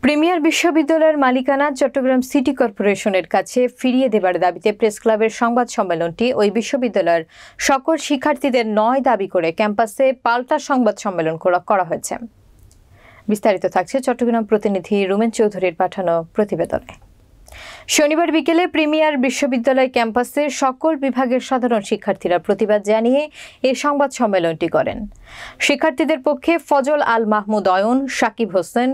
Premier বিশ্ববিদ্যালয়ের মালিকানা Chittagong city কর্পোরেশনের কাছে ফিরিয়ে দেবার দাবিতে প্রেস ক্লাবের সংবাদ সম্মেলনটি ওই বিশ্ববিদ্যালয়ের সকল শিক্ষার্থীদের ৯ দাবি করে ক্যাম্পাসে পাল্টা সংবাদ সম্মেলন করা হয়েছে। বিস্তারিত থাকছে চট্টগ্রাম প্রতিনিধি রুমেন চৌধুরীর পাঠানো প্রতিবেদনে। শনিবার বিকেলে প্রিমিয়ার বিশ্ববিদ্যালয় ক্যাম্পাসের সকল বিভাগের সাধারণ শিক্ষার্থীরা প্রতিবাদ জানিয়ে এই সংবাদ সম্মেলনটি করেন। শিক্ষার্থীদের পক্ষে ফজল আল মাহমুদ অয়ন, সাকিব হোসেন,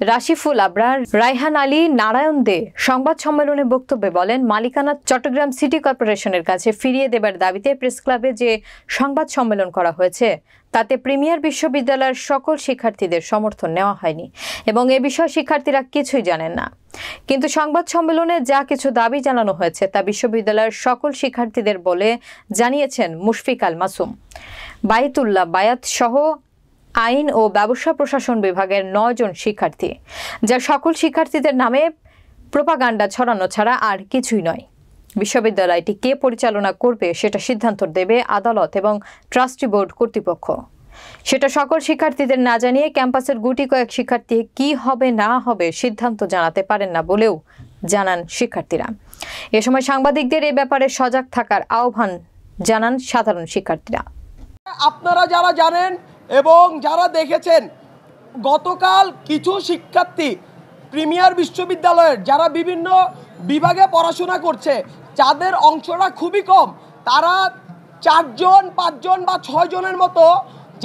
রাশিফুল আবরার, রায়হান আলী, নারায়ণ দে সংবাদ সম্মেলনে বক্তব্যে বলেন, মালিকানা চট্টগ্রাম সিটি কর্পোরেশনের কাছে ফিরিয়ে দেবার দাবিতে প্রেস ক্লাবে যে সংবাদ সম্মেলন করা হয়েছে তাতে প্রিমিয়ার বিশ্ববিদ্যালয়ের সকল শিক্ষার্থীদের সমর্থন নেওয়া হয়নি এবং এ বিষয়ে শিক্ষার্থীরা কিছুই জানেন না। কিন্তু সংবাদ সম্মেলনে যা কিছু দাবি জানানো হয়েছে তা বিশ্ববিদ্যালয়ের সকল শিক্ষার্থীদের বলে জানিয়েছেন মুশফিক আল মাসুম, বায়তুল্লাহ বায়াত সহ আইন ও ব্যবসা প্রশাসন বিভাগের ৯ জন শিক্ষার্থী, যা সকল শিক্ষার্থীদের নামে প্রোপাগান্ডা ছড়ানো ছাড়া আর কিছুই নয়। বিশ্ববিদ্যালয়টি কে পরিচালনা করবে সেটা সিদ্ধান্ত দেবে আদালত এবং ট্রাস্টি বোর্ড কর্তৃপক্ষ। সেটা সকল শিক্ষার্থীদের না জানিয়ে ক্যাম্পাসের গুটি কয়েক শিক্ষার্থী কি হবে না হবে সিদ্ধান্ত জানাতে পারেন না বলেও জানান শিক্ষার্থীরা। এ সময় সাংবাদিকদের এ ব্যাপারে সজাগ থাকার আহ্বান জানান সাধারণ শিক্ষার্থীরা। আপনারা যারা জানেন এবং যারা দেখেছেন, গতকাল কিছু শিক্ষার্থী প্রিমিয়ার বিশ্ববিদ্যালয়ের যারা বিভিন্ন বিভাগে পড়াশোনা করছে, যাদের অংশটা খুবই কম, তারা 4 জন 5 জন বা 6 জনের মতো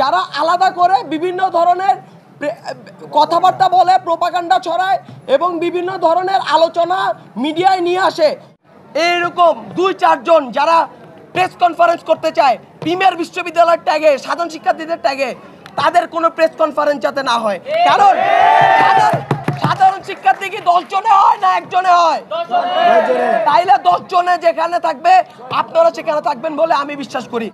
যারা আলাদা করে বিভিন্ন ধরনের কথাবার্তা বলে, প্রোপাগান্ডা ছড়ায় এবং বিভিন্ন ধরনের আলোচনা মিডিয়ায় নিয়ে আসে। এইরকম 2-4 জন যারা প্রেস কনফারেন্স করতে চায় প্রিমিয়ার বিশ্ববিদ্যালয়ের ট্যাগে, সাধারণ শিক্ষার্থীদের ট্যাগে, তাদের কোনো প্রেস কনফারেন্স যাতে না হয়। কারণ সাধারণ শিক্ষার্থী কি 10 জনে হয় না 1 জনে হয়? তাইলে 10 জনে যেখানে থাকবে আপনারা সেখানে থাকবেন বলে আমি বিশ্বাস করি।